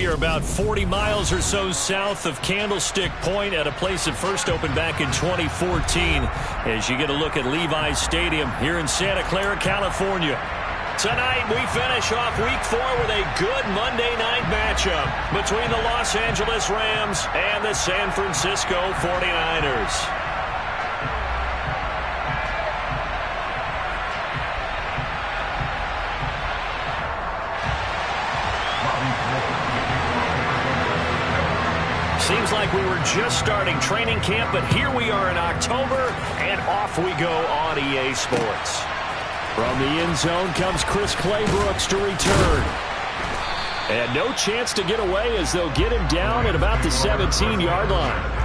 We are about 40 miles or so south of Candlestick Point at a place that first opened back in 2014 as you get a look at Levi's Stadium here in Santa Clara, California. Tonight we finish off Week 4 with a good Monday night matchup between the Los Angeles Rams and the San Francisco 49ers. Seems like we were just starting training camp, but here we are in October, and off we go on EA Sports. From the end zone comes Chris Claybrooks to return. And no chance to get away as they'll get him down at about the 17-yard line.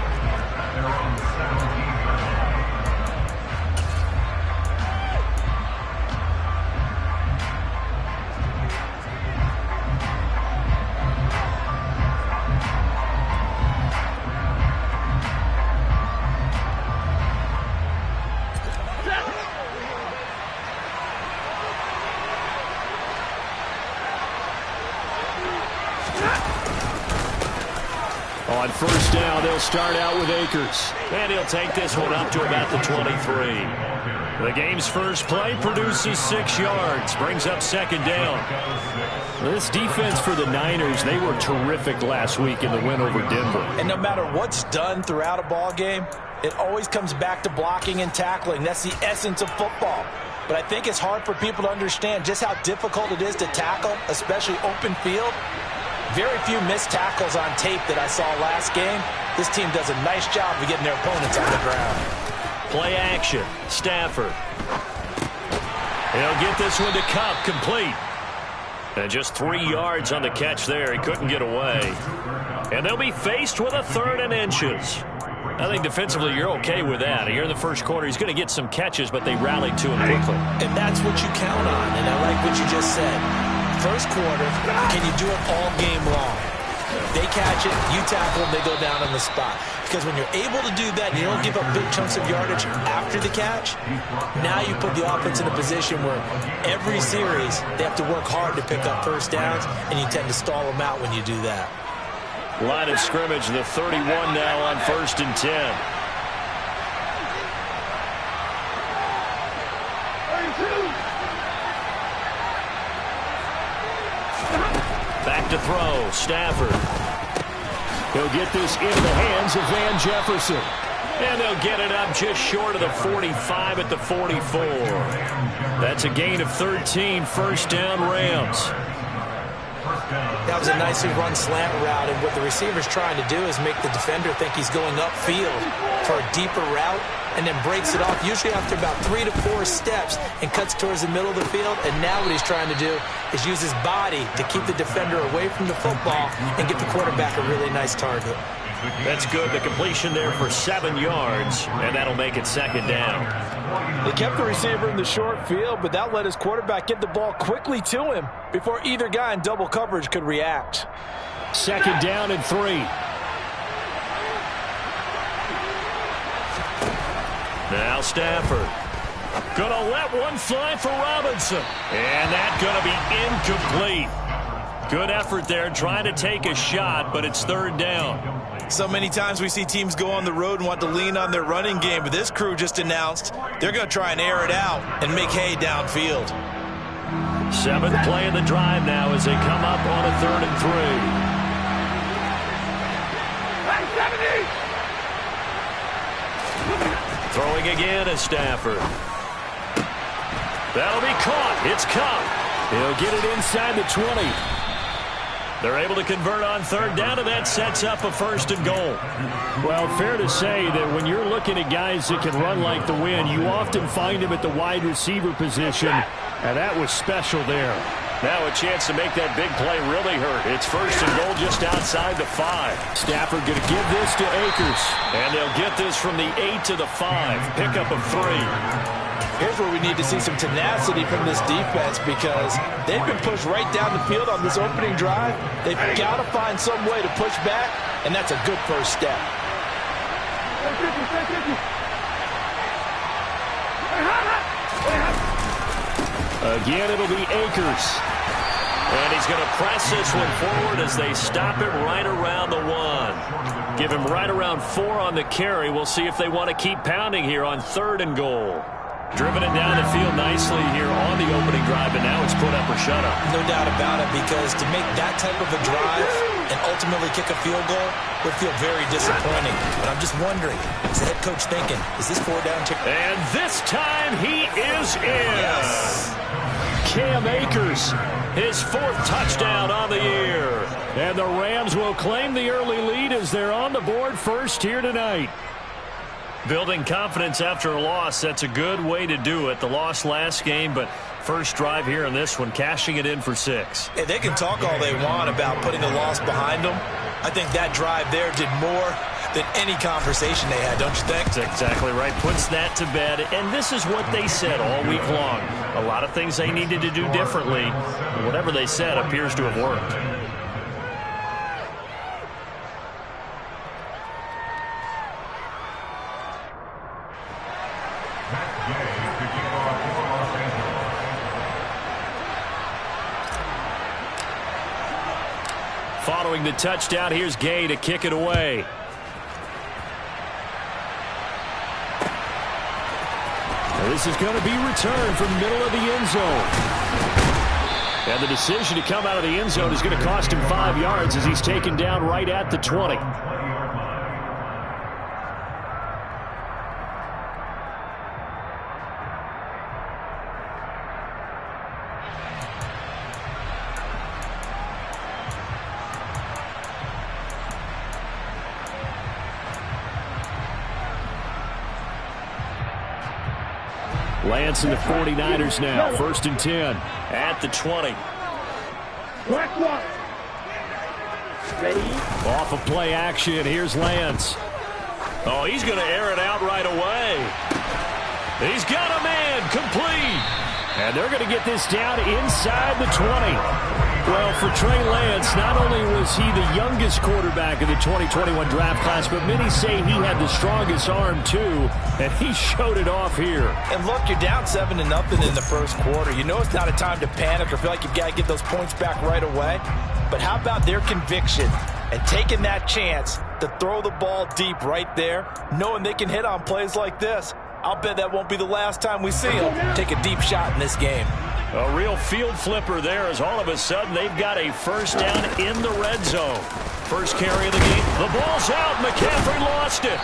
On first down, they'll start out with Akers. And he'll take this one up to about the 23. The game's first play produces 6 yards, brings up second down. This defense for the Niners, they were terrific last week in the win over Denver. And no matter what's done throughout a ball game, it always comes back to blocking and tackling. That's the essence of football. But I think it's hard for people to understand just how difficult it is to tackle, especially open field. Very few missed tackles on tape that I saw last game. This team does a nice job of getting their opponents on the ground. Play action. Stafford. He'll get this one to Kupp, complete. And just 3 yards on the catch there. He couldn't get away. And they'll be faced with a 3rd and inches. I think defensively you're okay with that. Here in the first quarter, he's going to get some catches, but they rallied to him quickly. And that's what you count on, and I like what you just said. First quarter, can you do it all game long? They catch it, you tackle them, they go down on the spot. Because when you're able to do that and you don't give up big chunks of yardage after the catch, now you put the offense in a position where every series they have to work hard to pick up first downs, and you tend to stall them out when you do that. Line of scrimmage, the 31 now on 1st and 10. Back to throw, Stafford. He'll get this into the hands of Van Jefferson. And they'll get it up just short of the 45 at the 44. That's a gain of 13, first down Rams. That was a nicely run slant route, and what the receiver's trying to do is make the defender think he's going upfield for a deeper route, and then breaks it off, usually after about 3 to 4 steps, and cuts towards the middle of the field. And now what he's trying to do is use his body to keep the defender away from the football and get the quarterback a really nice target. That's good. The completion there for 7 yards, and that'll make it second down. They kept the receiver in the short field, but that let his quarterback get the ball quickly to him before either guy in double coverage could react. Second down and 3. Now Stafford. Gonna let one fly for Robinson. And that's gonna be incomplete. Good effort there trying to take a shot, but it's 3rd down. So many times we see teams go on the road and want to lean on their running game, but this crew just announced they're going to try and air it out and make hay downfield. 7th play of the drive now as they come up on a 3rd and 3. Throwing again is Stafford. That'll be caught. It's Kupp. He'll get it inside the 20. They're able to convert on 3rd down, and that sets up a 1st and goal. Well, fair to say that when you're looking at guys that can run like the wind, you often find them at the wide receiver position, and that was special there. Now a chance to make that big play really hurt. It's 1st and goal just outside the 5. Stafford going to give this to Akers. And they'll get this from the 8 to the 5. Pickup of 3. Here's where we need to see some tenacity from this defense, because they've been pushed right down the field on this opening drive. They've got to find some way to push back, and that's a good first step. Again, it'll be Akers. And he's going to press this one forward as they stop it right around the 1. Give him right around 4 on the carry. We'll see if they want to keep pounding here on 3rd and goal. Driven it down the field nicely here on the opening drive, and now it's put up or shut up. No doubt about it, because to make that type of a drive and ultimately kick a field goal would feel very disappointing. But I'm just wondering, is the head coach thinking, is this 4 down? And this time he is in. Yes. Cam Akers, his 4th touchdown on the year. And the Rams will claim the early lead as they're on the board first here tonight. Building confidence after a loss, that's a good way to do it. The loss last game, but first drive here in this one, cashing it in for 6. Hey, they can talk all they want about putting a loss behind them. I think that drive there did more than any conversation they had, don't you think? That's exactly right. Puts that to bed. And this is what they said all week long. A lot of things they needed to do differently. Whatever they said appears to have worked. Following the touchdown, here's Gay to kick it away. Now this is going to be returned from the middle of the end zone. And the decision to come out of the end zone is going to cost him 5 yards as he's taken down right at the 20. Lance and the 49ers now. 1st and 10 at the 20. Ready? Off of play action. Here's Lance. Oh, he's going to air it out right away. He's got a man complete. And they're going to get this down inside the 20. Well, for Trey Lance, not only was he the youngest quarterback of the 2021 draft class, but many say he had the strongest arm, too, and he showed it off here. And look, you're down 7-0 in the first quarter. You know it's not a time to panic or feel like you've got to get those points back right away. But how about their conviction and taking that chance to throw the ball deep right there, knowing they can hit on plays like this? I'll bet that won't be the last time we see them take a deep shot in this game. A real field flipper there as all of a sudden they've got a first down in the red zone. First carry of the game. The ball's out. McCaffrey lost it.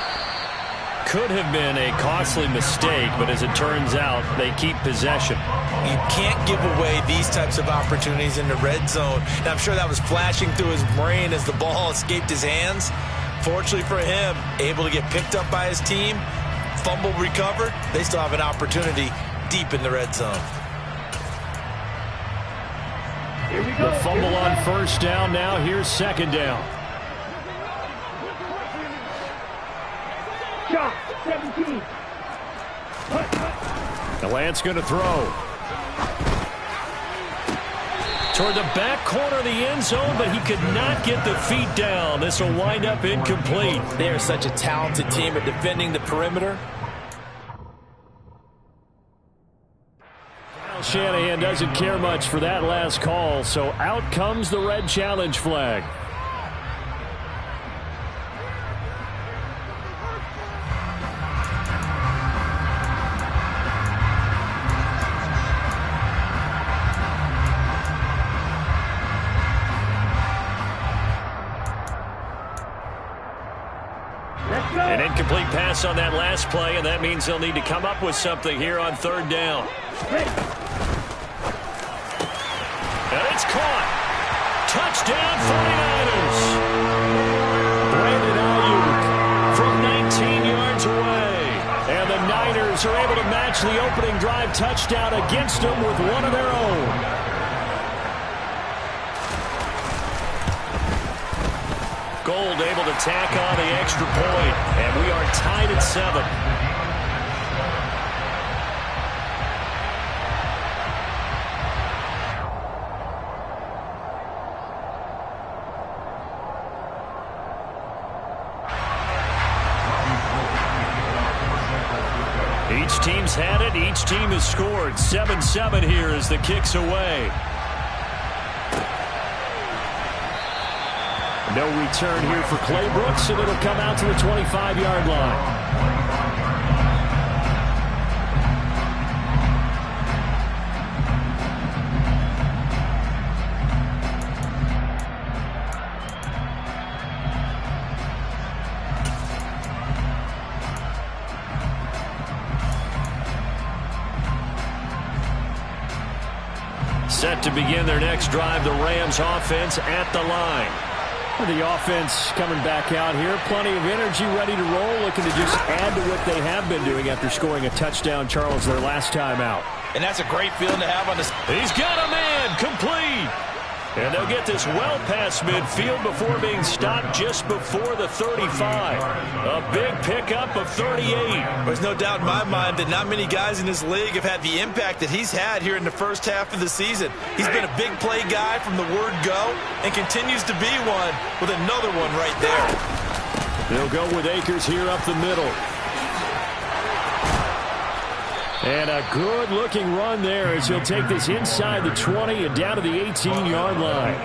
Could have been a costly mistake, but as it turns out, they keep possession. You can't give away these types of opportunities in the red zone. And I'm sure that was flashing through his brain as the ball escaped his hands. Fortunately for him, able to get picked up by his team, fumble recovered. They still have an opportunity deep in the red zone. The fumble on first down. Now here's 2nd down. Shot 17. The Lance going to throw. Toward the back corner of the end zone, but he could not get the feet down. This will wind up incomplete. They are such a talented team at defending the perimeter. Shanahan doesn't care much for that last call, so out comes the red challenge flag. An incomplete pass on that last play, and that means they'll need to come up with something here on 3rd down. And it's caught. Touchdown 49ers. Brandon Ayuk from 19 yards away. And the Niners are able to match the opening drive touchdown against them with one of their own. Gold able to tack on the extra point, and we are tied at 7. Each team's had it. Each team has scored. 7-7 here as the kick's away. No return here for Clay Brooks, and it'll come out to the 25-yard line. Set to begin their next drive, the Rams offense at the line. The offense coming back out here. Plenty of energy, ready to roll, looking to just add to what they have been doing after scoring a touchdown, Charles, their last time out. And that's a great feeling to have on this. He's got a man, complete. And they'll get this well past midfield before being stopped just before the 35. A big pickup of 38. There's no doubt in my mind that not many guys in this league have had the impact that he's had here in the first half of the season. He's been a big play guy from the word go and continues to be one with another one right there. They'll go with Akers here up the middle. And a good-looking run there as he'll take this inside the 20 and down to the 18-yard line.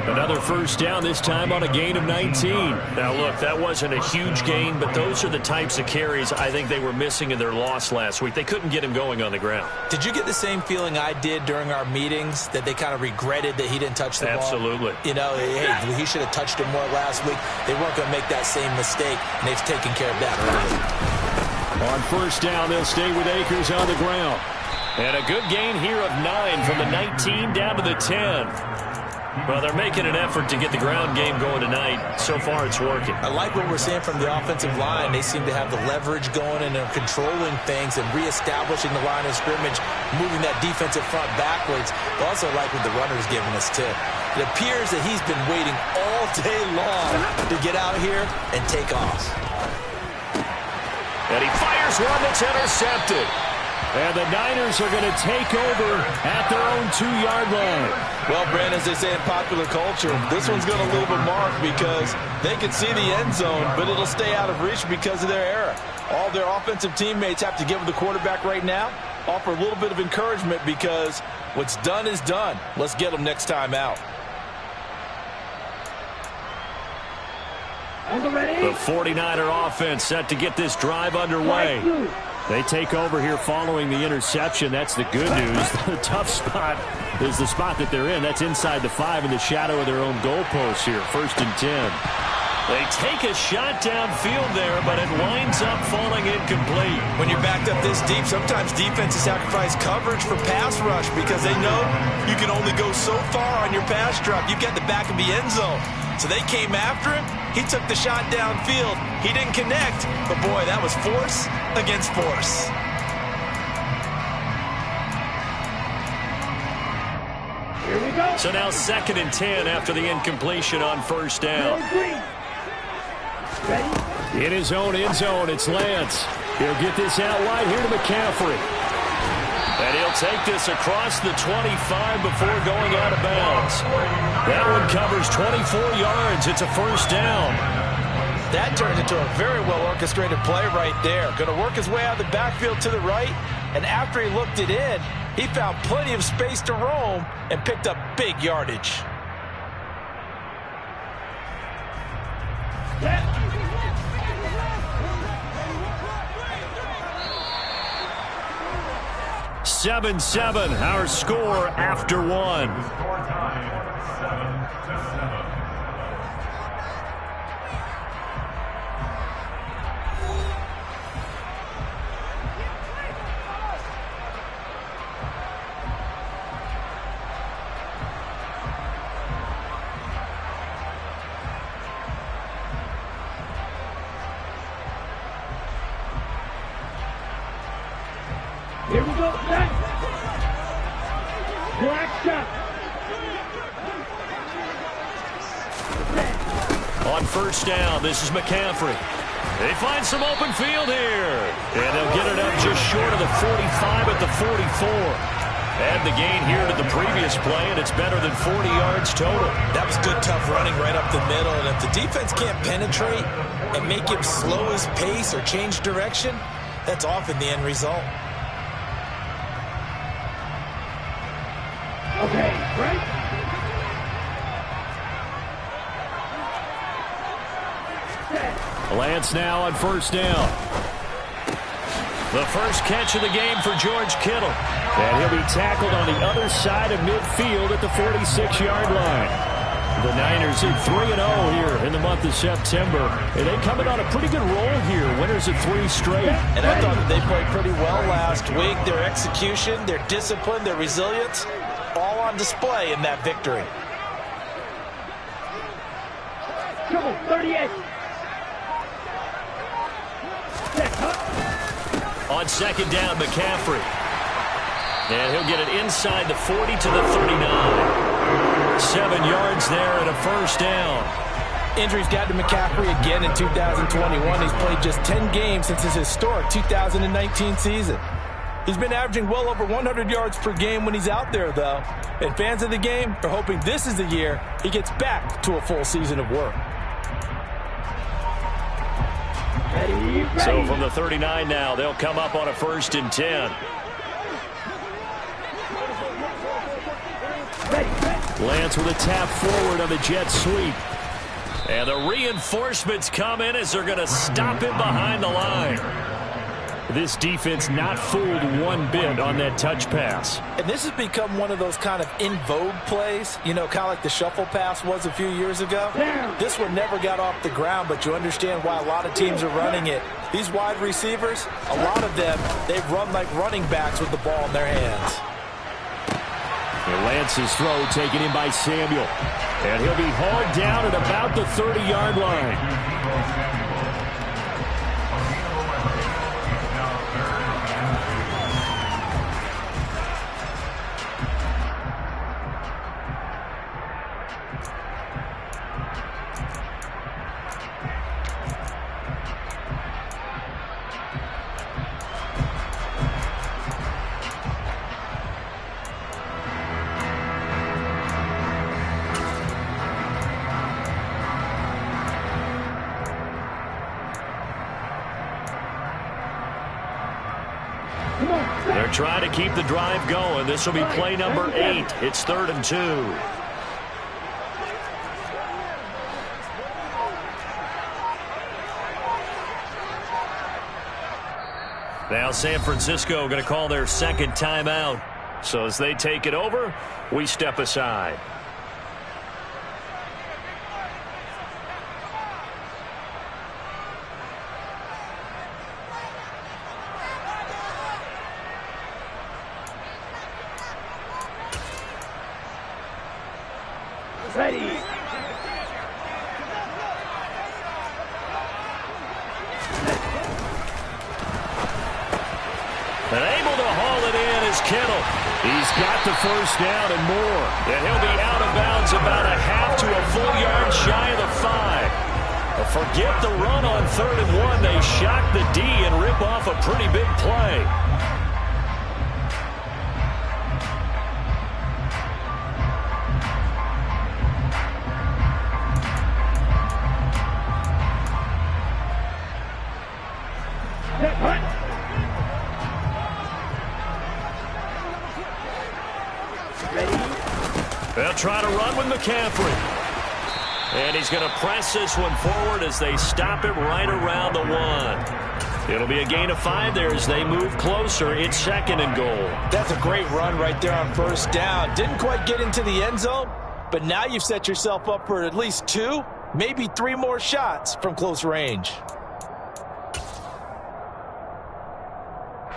Another first down, this time on a gain of 19. Now, look, that wasn't a huge gain, but those are the types of carries I think they were missing in their loss last week. They couldn't get him going on the ground. Did you get the same feeling I did during our meetings, that they kind of regretted that he didn't touch the ball? Absolutely. You know, hey, he should have touched it more last week. They weren't going to make that same mistake, and they've taken care of that early. On first down, they'll stay with Akers on the ground. And a good gain here of 9 from the 19 down to the 10. Well, they're making an effort to get the ground game going tonight. So far, it's working. I like what we're seeing from the offensive line. They seem to have the leverage going, and they're controlling things and reestablishing the line of scrimmage, moving that defensive front backwards. I also like what the runner's giving us, too. It appears that he's been waiting all day long to get out here and take off. And he fires one that's intercepted. And the Niners are going to take over at their own 2-yard line. Well, Brandon, as they say in popular culture, this one's going to leave a mark because they can see the end zone, but it'll stay out of reach because of their error. All their offensive teammates have to give the quarterback right now, offer a little bit of encouragement because what's done is done. Let's get them next time out. The 49er offense set to get this drive underway. They take over here following the interception. That's the good news. The tough spot is the spot that they're in. That's inside the 5 in the shadow of their own goalpost here. 1st and 10. They take a shot downfield there, but it winds up falling incomplete. When you're backed up this deep, sometimes defenses sacrifice coverage for pass rush because they know you can only go so far on your pass drop. You've got the back of the end zone. So they came after him. He took the shot downfield. He didn't connect, but boy, that was force against force. Here we go. So now 2nd and 10 after the incompletion on first down. In his own end zone, it's Lance. He'll get this out wide here to McCaffrey. And he'll take this across the 25 before going out of bounds. That one covers 24 yards. It's a first down. That turned into a very well-orchestrated play right there. Going to work his way out of the backfield to the right, and after he looked it in, he found plenty of space to roam and picked up big yardage. Yeah. 7-7, our score after 1. Here we go, back. Black shot. On first down, this is McCaffrey. They find some open field here. And they'll get it up just short of the 45 at the 44. Add the gain here to the previous play, and it's better than 40 yards total. That was good, tough running right up the middle. And if the defense can't penetrate and make him slow his pace or change direction, that's often the end result. Okay, right. Lance now on first down. The first catch of the game for George Kittle. And he'll be tackled on the other side of midfield at the 46-yard line. The Niners are 3-0 here in the month of September. And they come in on a pretty good roll here. Winners of 3 straight. And I thought that they played pretty well last week. Their execution, their discipline, their resilience, all on display in that victory. Come on, 38. On second down, McCaffrey. And he'll get it inside the 40 to the 39. 7 yards there and a first down. Injuries got to McCaffrey again in 2021. He's played just 10 games since his historic 2019 season. He's been averaging well over 100 yards per game when he's out there, though. And fans of the game are hoping this is the year he gets back to a full season of work. Ready. So from the 39 now, they'll come up on a 1st and 10. Lance with a tap forward on the jet sweep. And the reinforcements come in as they're going to stop him behind the line. This defense not fooled one bit on that touch pass. And this has become one of those kind of in vogue plays, you know, kind of like the shuffle pass was a few years ago. This one never got off the ground, but you understand why a lot of teams are running it. These wide receivers, a lot of them, they've run like running backs with the ball in their hands. And Lance's throw taken in by Samuel. And he'll be hauled down at about the 30-yard line. They're trying to keep the drive going. This will be play number 8. It's 3rd and 2. Now San Francisco going to call their second timeout. So as they take it over, we step aside. Ready. And able to haul it in is Kittle. He's got the first down and more. And he'll be out of bounds about a half to a full yard shy of the 5. But forget the run on 3rd and 1. They shock the D and rip off a pretty big play. They'll try to run with McCaffrey. And he's going to press this one forward as they stop him right around the 1. It'll be a gain of 5 there as they move closer. It's 2nd and goal. That's a great run right there on first down. Didn't quite get into the end zone, but now you've set yourself up for at least 2, maybe 3 more shots from close range.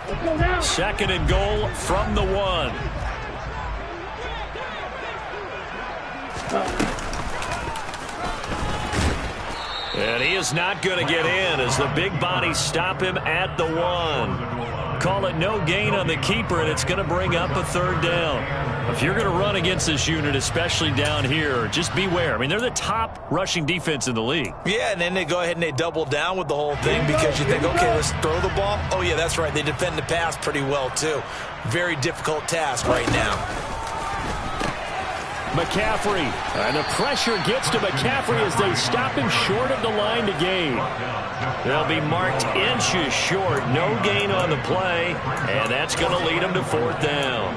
2nd and goal from the 1. And he is not going to get in as the big bodies stop him at the 1. Call it no gain on the keeper, and it's going to bring up a 3rd down. If you're going to run against this unit, especially down here, just beware. I mean, they're the top rushing defense in the league. Yeah, and then they go ahead and they double down with the whole thing because you think, okay, let's throw the ball. Oh, yeah, that's right. They defend the pass pretty well, too. Very difficult task right now. McCaffrey, and the pressure gets to McCaffrey as they stop him short of the line to gain. They'll be marked inches short, no gain on the play, and that's going to lead them to 4th down.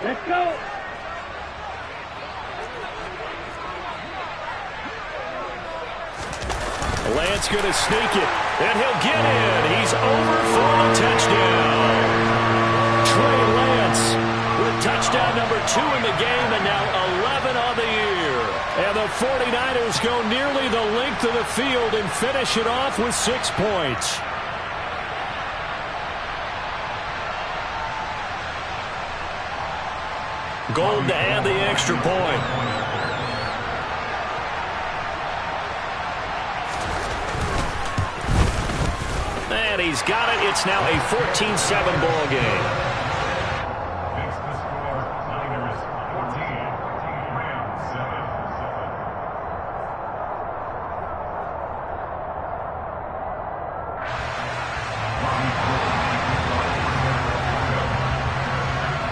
Let's go. Lance going to sneak it, and he'll get in. He's over for the touchdown. Trey Lance with touchdown number 2 in the game, and now 11 on the year. And the 49ers go nearly the length of the field and finish it off with 6 points. Gold to add the extra point. And he's got it. It's now a 14-7 ball game. Makes the score Niners 14, Rams 7.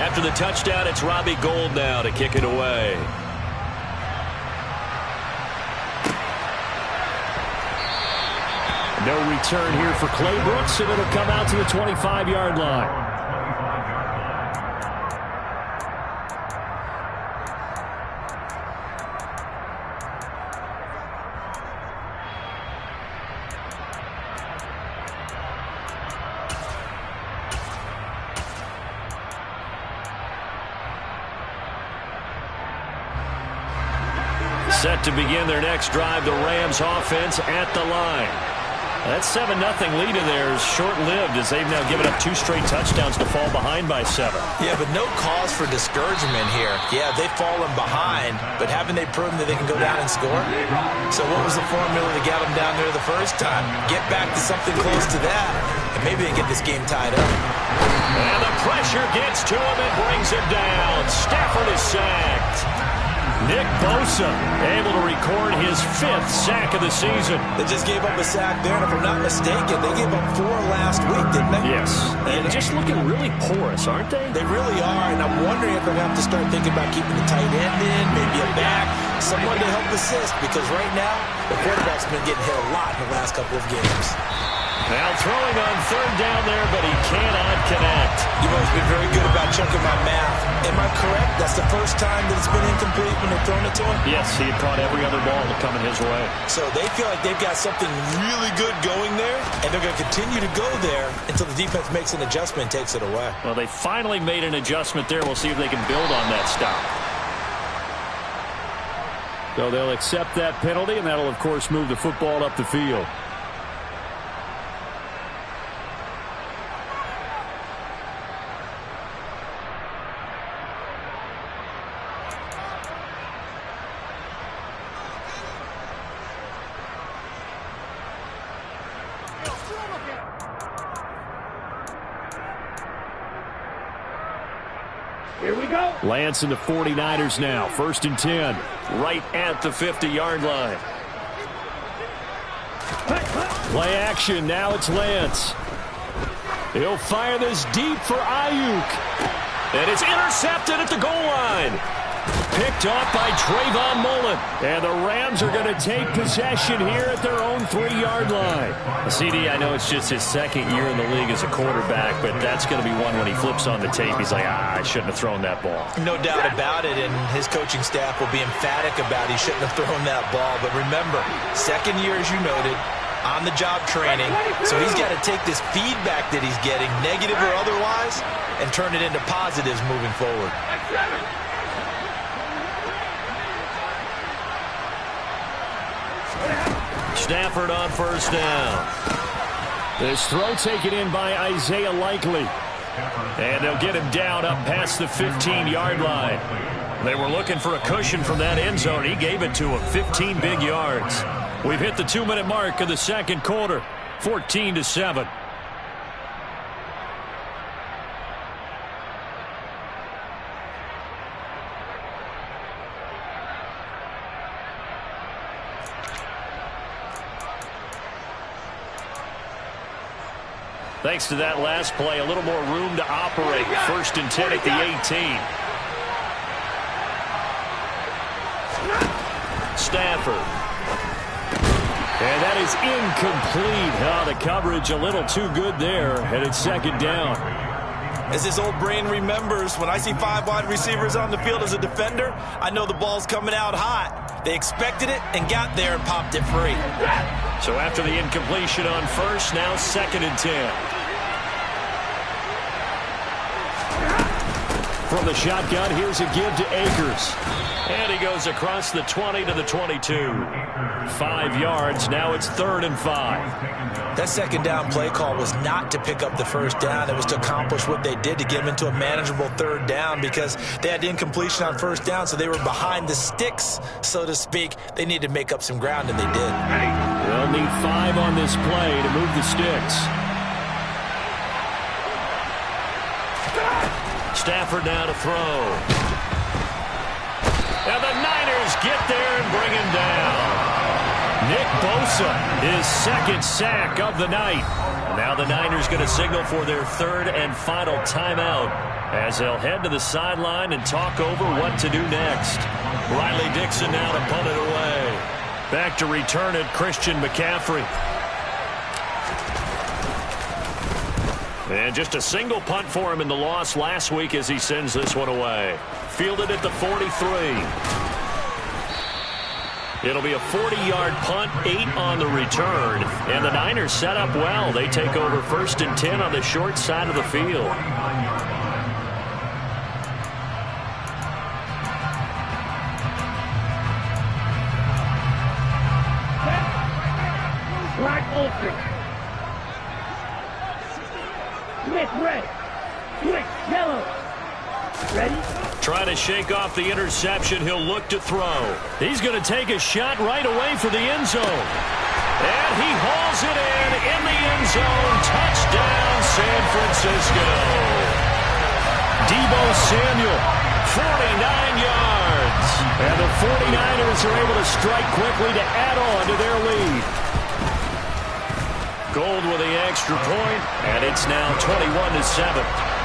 After the touchdown, it's Robbie Gould now to kick it away. No return here for Clay Brooks, and it'll come out to the 25-yard line. Set to begin their next drive, the Rams offense at the line. That 7-0 lead in there is short-lived as they've now given up 2 straight touchdowns to fall behind by 7. Yeah, but no cause for discouragement here. Yeah, they've fallen behind, but haven't they proven that they can go down and score? So what was the formula to get them down there the first time? Get back to something close to that, and maybe they get this game tied up. And the pressure gets to him and brings him down. Stafford is sacked. Nick Bosa able to record his 5th sack of the season. They just gave up a sack there, and if I'm not mistaken, they gave up 4 last week, didn't they? Yes. And just looking really porous, aren't they? They really are, and I'm wondering if they're going to have to start thinking about keeping the tight end in, maybe a back, someone to help assist, because right now, the quarterback's been getting hit a lot in the last couple of games. Now throwing on 3rd down there, but he cannot connect. You've always been very good about checking my math. Am I correct? That's the first time that it's been incomplete when they've thrown it to him? Yes, he had caught every other ball coming his way. So they feel like they've got something really good going there, and they're going to continue to go there until the defense makes an adjustment and takes it away. Well, they finally made an adjustment there. We'll see if they can build on that stop. So they'll accept that penalty, and that'll, of course, move the football up the field. Here we go. Lance and the 49ers now. 1st and 10. Right at the 50-yard line. Play action. Now it's Lance. He'll fire this deep for Ayuk. And it's intercepted at the goal line. Picked off by Trayvon Mullen. And the Rams are going to take possession here at their own 3-yard line. CD, I know it's just his 2nd year in the league as a quarterback, but that's going to be one when he flips on the tape. He's like, I shouldn't have thrown that ball. No doubt about it, and his coaching staff will be emphatic about he shouldn't have thrown that ball. But remember, 2nd year, as you noted, on-the-job training. So he's got to take this feedback that he's getting, negative or otherwise, and turn it into positives moving forward. Stafford on 1st down. This throw taken in by Isaiah Likely. And they'll get him down up past the 15-yard line. They were looking for a cushion from that end zone. He gave it to him. 15 big yards. We've hit the 2-minute mark of the 2nd quarter. 14-7. Thanks to that last play, a little more room to operate. 1st and 10 at the 18. Stafford. And that is incomplete. Oh, the coverage a little too good there, and it's 2nd down. As his old brain remembers, when I see 5 wide receivers on the field as a defender, I know the ball's coming out hot. They expected it and got there and popped it free. So after the incompletion on first, now 2nd and 10. From the shotgun, here's a give to Akers. And he goes across the 20 to the 22. 5 yards, now it's 3rd and 5. That second down play call was not to pick up the first down. It was to accomplish what they did to get them into a manageable 3rd down because they had incompletion on first down, so they were behind the sticks, so to speak. They needed to make up some ground, and they did. They'll need 5 on this play to move the sticks. Stafford now to throw. And the Niners get there and bring him down. Nick Bosa, his 2nd sack of the night. Now the Niners going to signal for their 3rd and final timeout as they'll head to the sideline and talk over what to do next. Riley Dixon now to punt it away. Back to return it, Christian McCaffrey. And just a single punt for him in the loss last week as he sends this one away. Fielded at the 43. It'll be a 40-yard punt, 8 on the return. And the Niners set up well. They take over 1st and 10 on the short side of the field. Black Ultra. Smith red. Switch yellow. Ready? Trying to shake off the interception. He'll look to throw. He's going to take a shot right away for the end zone. And he hauls it in the end zone. Touchdown, San Francisco. Deebo Samuel, 49 yards. And the 49ers are able to strike quickly to add on to their lead. Gold with the extra point, and it's now 21-7.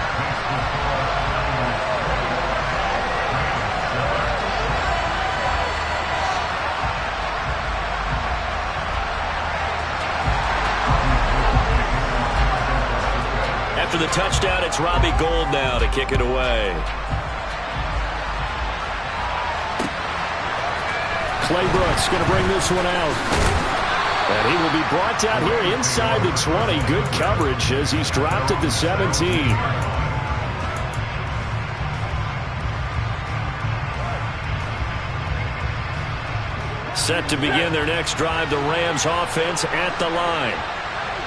After the touchdown, it's Robbie Gould now to kick it away. Clay Brooks going to bring this one out. And he will be brought down here inside the 20. Good coverage as he's dropped at the 17. Set to begin their next drive, the Rams offense at the line.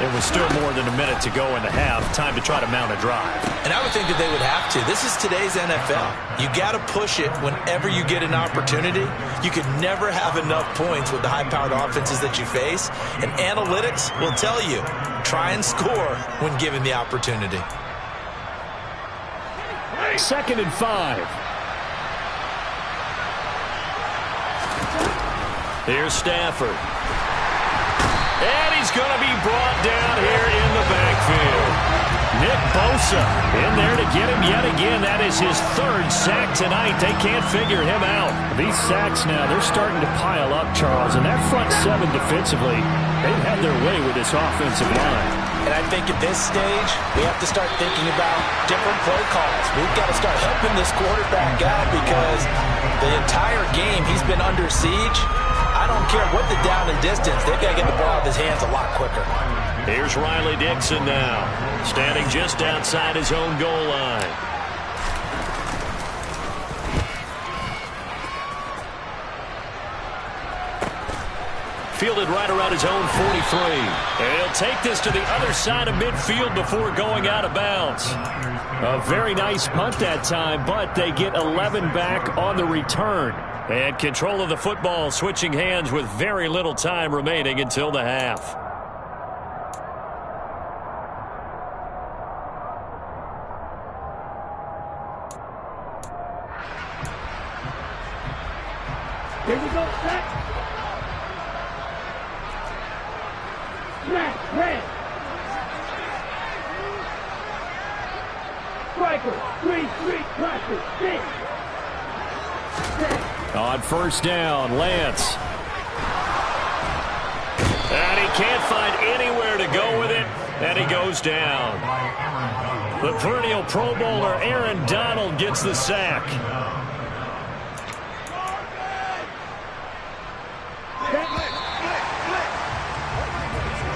There was still more than a minute to go in the half. Time to try to mount a drive. And I would think that they would have to. This is today's NFL. You got to push it whenever you get an opportunity. You could never have enough points with the high-powered offenses that you face. And analytics will tell you, try and score when given the opportunity. 2nd and 5. Here's Stafford. And he's going to be brought down here in the backfield. Nick Bosa in there to get him yet again. That is his 3rd sack tonight. They can't figure him out. These sacks now, they're starting to pile up, Charles. And that front 7 defensively, they've had their way with this offensive line. And I think at this stage, we have to start thinking about different play calls. We've got to start helping this quarterback out because the entire game he's been under siege. I don't care what the down and distance. They've got to get the ball out of his hands a lot quicker. Here's Riley Dixon now, standing just outside his own goal line. Fielded right around his own 43. And he'll take this to the other side of midfield before going out of bounds. A very nice punt that time, but they get 11 back on the return. And control of the football switching hands with very little time remaining until the half. Here we go, set. Smash, red. Striker, 3-3, classic, 6. Set. On 1st down, Lance. And he can't find anywhere to go with it. And he goes down. The perennial Pro Bowler Aaron Donald gets the sack.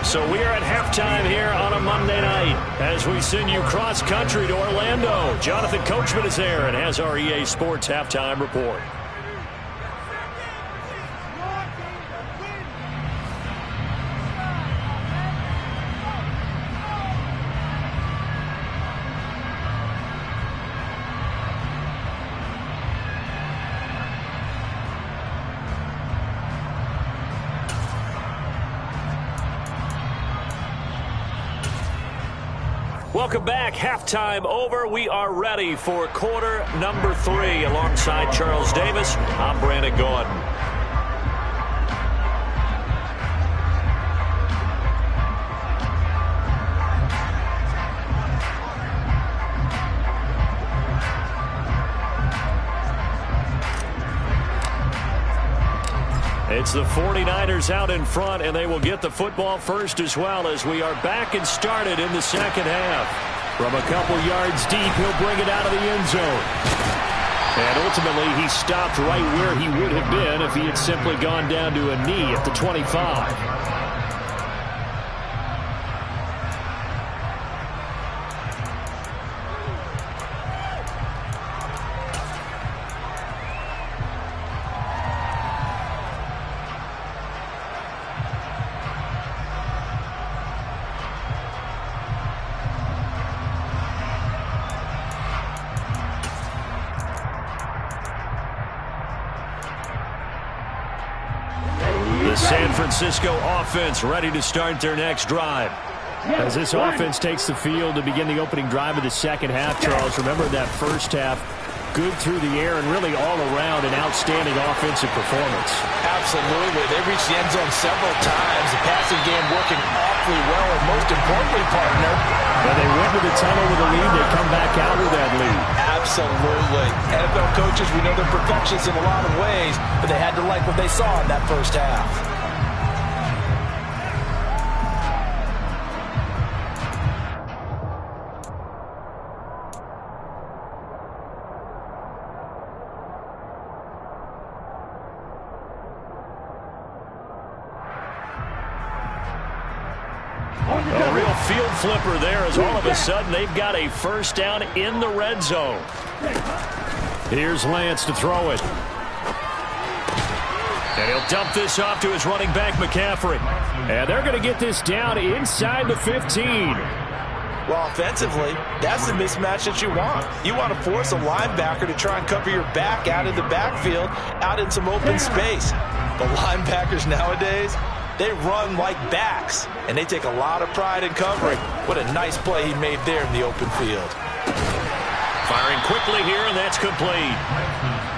So we are at halftime here on a Monday night as we send you cross-country to Orlando. Jonathan Coachman is there and has our EA Sports halftime report. Welcome back. Halftime over. We are ready for quarter number 3. Alongside Charles Davis, I'm Brandon Gordon. It's the 49ers out in front, and they will get the football first as well as we are back and started in the second half. From a couple yards deep, he'll bring it out of the end zone. And ultimately, he stopped right where he would have been if he had simply gone down to a knee at the 25. San Francisco offense ready to start their next drive. As this offense takes the field to begin the opening drive of the second half, Charles, remember that first half, good through the air and really all around an outstanding offensive performance. Absolutely. They reached the end zone several times. The passing game working awfully well, and most importantly, partner, when they went to the tunnel with a lead, they come back out with that lead. Absolutely. NFL coaches, we know they're perfectionists in a lot of ways, but they had to like what they saw in that first half. A real field flipper there as all of a sudden they've got a first down in the red zone. Here's Lance to throw it. And he'll dump this off to his running back, McCaffrey. And they're going to get this down inside the 15. Well, offensively, that's the mismatch that you want. You want to force a linebacker to try and cover your back out in the backfield, out in some open space. The linebackers nowadays, they run like backs, and they take a lot of pride in covering. What a nice play he made there in the open field. Firing quickly here, and that's complete.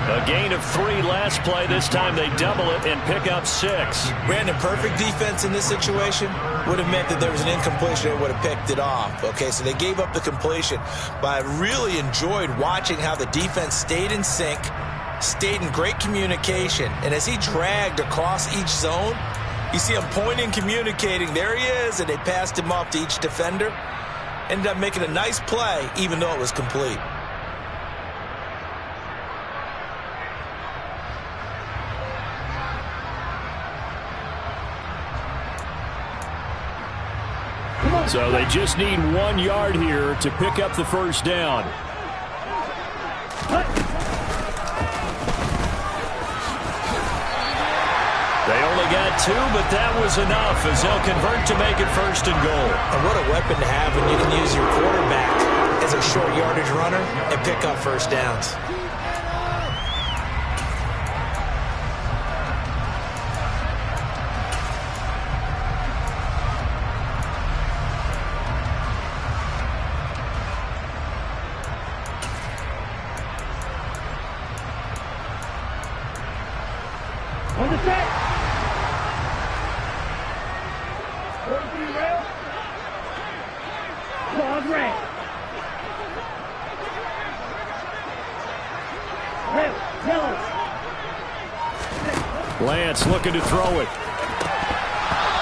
A gain of 3 last play. This time they double it and pick up 6. Brandon, perfect defense in this situation would have meant that there was an incompletion. They would have picked it off. Okay, so they gave up the completion. But I really enjoyed watching how the defense stayed in sync, stayed in great communication. And as he dragged across each zone, you see him pointing, communicating. There he is, and they passed him off to each defender. Ended up making a nice play, even though it was complete. So they just need 1 yard here to pick up the first down. They only got 2, but that was enough as they'll convert to make it first and goal. And what a weapon to have when you can use your quarterback as a short yardage runner and pick up first downs. On the set. 43 rail. Claws red. Rail, yellow. Lance looking to throw it.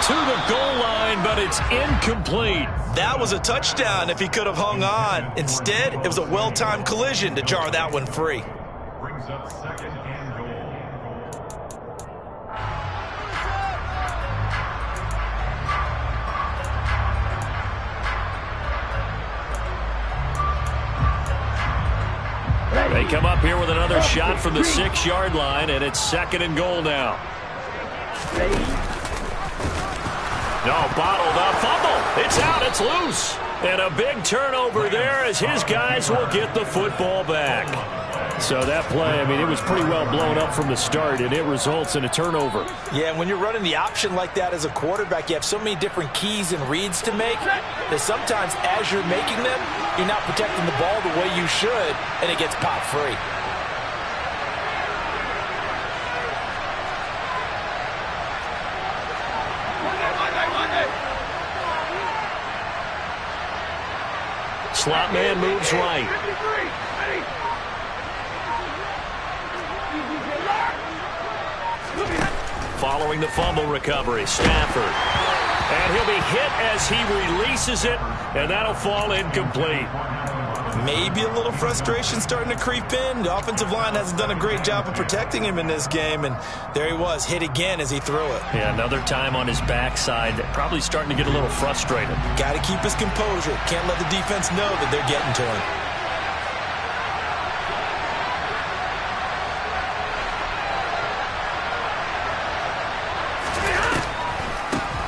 to the goal line, but it's incomplete. That was a touchdown if he could have hung on. Instead, it was a well-timed collision to jar that one free. Brings up second and goal. They come up here with another shot from the 6-yard line, and it's second and goal now. No, bottled up, fumble. It's out, it's loose. And a big turnover there as his guys will get the football back. So that play, I mean, it was pretty well blown up from the start, and it results in a turnover. Yeah, and when you're running the option like that as a quarterback, you have so many different keys and reads to make that sometimes as you're making them, you're not protecting the ball the way you should, and it gets popped free. Slot man moves right. Following the fumble recovery, Stafford. And he'll be hit as he releases it, and that'll fall incomplete. Maybe a little frustration starting to creep in. The offensive line hasn't done a great job of protecting him in this game, and there he was, hit again as he threw it. Yeah, another time on his backside, probably starting to get a little frustrated. Got to keep his composure. Can't let the defense know that they're getting to him.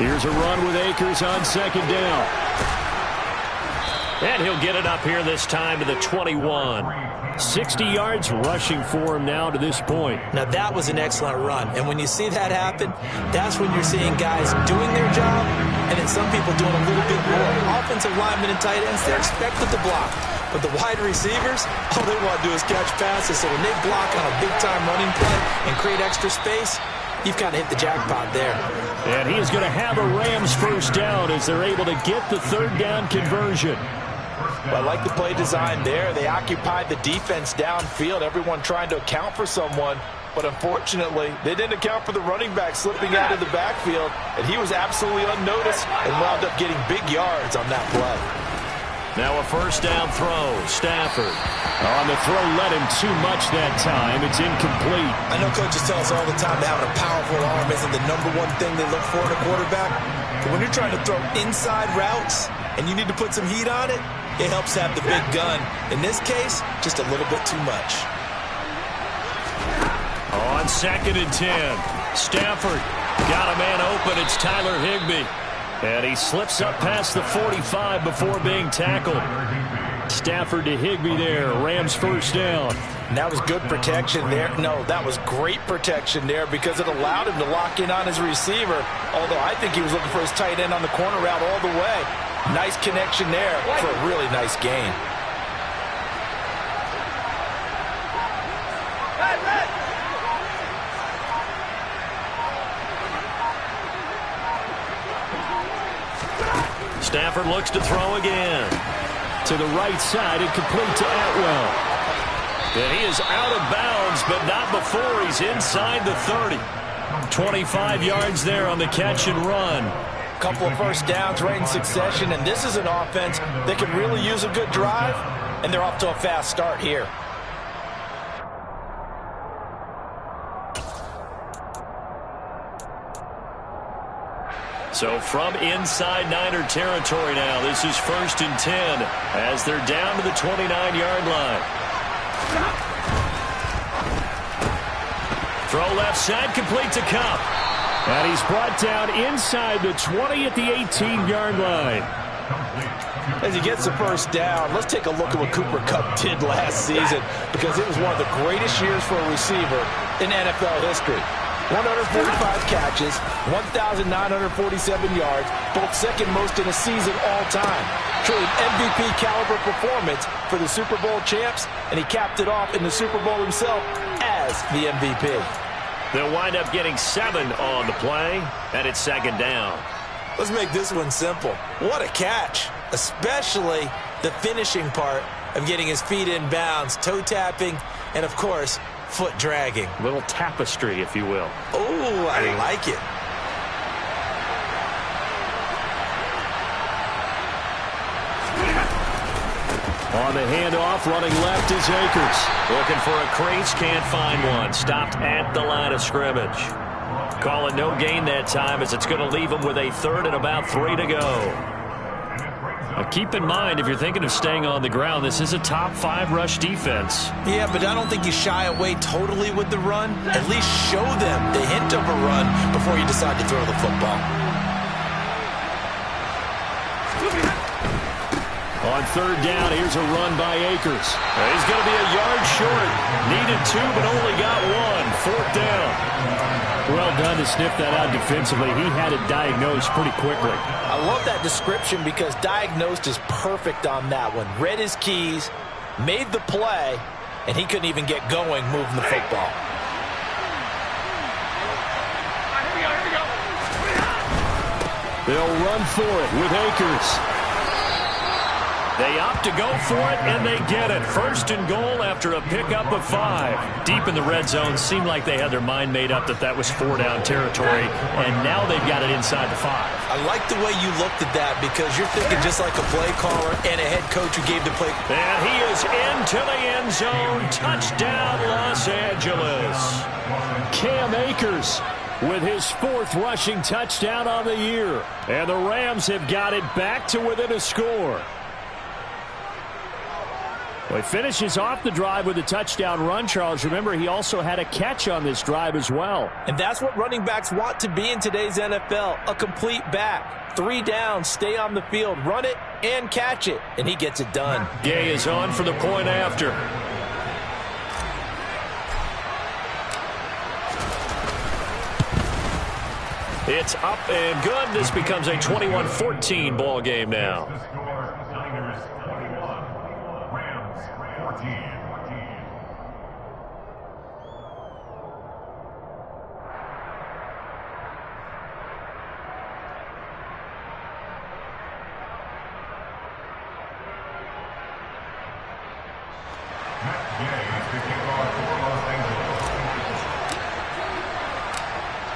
Here's a run with Akers on second down. And he'll get it up here this time to the 21. 60 yards rushing for him now to this point. Now that was an excellent run. And when you see that happen, that's when you're seeing guys doing their job and then some people doing a little bit more. Offensive linemen and tight ends, they're expected to block. But the wide receivers, all they want to do is catch passes. So when they block on a big-time running play and create extra space, you've kind of hit the jackpot there. And he is going to have a Rams first down as they're able to get the third down conversion. Well, I like the play design there. They occupied the defense downfield, everyone trying to account for someone. But unfortunately, they didn't account for the running back slipping out of the backfield, and he was absolutely unnoticed and wound up getting big yards on that play. Now a first down throw. Stafford. On the throw, led him too much that time. It's incomplete. I know coaches tell us all the time that having a powerful arm isn't the #1 thing they look for in a quarterback. But when you're trying to throw inside routes and you need to put some heat on it, it helps have the big gun. In this case, just a little bit too much. On second and 10. Stafford got a man open. It's Tyler Higbee. And he slips up past the 45 before being tackled. Stafford to Higbee there. Rams first down. And that was good protection there. No, that was great protection there because it allowed him to lock in on his receiver. Although I think he was looking for his tight end on the corner route all the way. Nice connection there for a really nice gain. Stafford looks to throw again. To the right side, and complete to Atwell. And he is out of bounds, but not before he's inside the 30. 25 yards there on the catch and run. Couple of first downs right in succession, and this is an offense that can really use a good drive, and they're off to a fast start here. So from inside Niner territory now, this is first and 10 as they're down to the 29-yard line. Throw left side, complete to Kupp. And he's brought down inside the 20 at the 18-yard line. As he gets the first down, let's take a look at what Cooper Kupp did last season because it was one of the greatest years for a receiver in NFL history. 145 catches, 1,947 yards, both second most in a season all time. Truly MVP caliber performance for the Super Bowl champs, and he capped it off in the Super Bowl himself as the MVP. They'll wind up getting 7 on the play, and it's second down. Let's make this one simple. What a catch, especially the finishing part of getting his feet in bounds, toe tapping, and of course, foot dragging. A little tapestry, if you will. Oh, I like it. On the handoff, running left is Akers. Looking for a crease, can't find one. Stopped at the line of scrimmage. Calling no gain that time as it's going to leave him with a third and about 3 to go. Now keep in mind, if you're thinking of staying on the ground, this is a top 5 rush defense. Yeah, but I don't think you shy away totally with the run. At least show them the hint of a run before you decide to throw the football. On third down, here's a run by Akers. He's going to be a yard short. Needed 2, but only got 1. 4th down. Well done to sniff that out defensively. He had it diagnosed pretty quickly. I love that description because diagnosed is perfect on that one. Read his keys, made the play, and he couldn't even get going moving the football. They'll run for it with Akers. They opt to go for it, and they get it. 1st and goal after a pickup of 5. Deep in the red zone, seemed like they had their mind made up that that was 4-down territory, and now they've got it inside the 5. I like the way you looked at that because you're thinking just like a play caller and a head coach who gave the play. And he is into the end zone. Touchdown, Los Angeles. Cam Akers with his 4th rushing touchdown on the year. And the Rams have got it back to within a score. Well, he finishes off the drive with a touchdown run, Charles. Remember, he also had a catch on this drive as well. And that's what running backs want to be in today's NFL, a complete back. 3 down, stay on the field, run it, and catch it. And he gets it done. Gay is on for the point after. It's up and good. This becomes a 21-14 ball game now.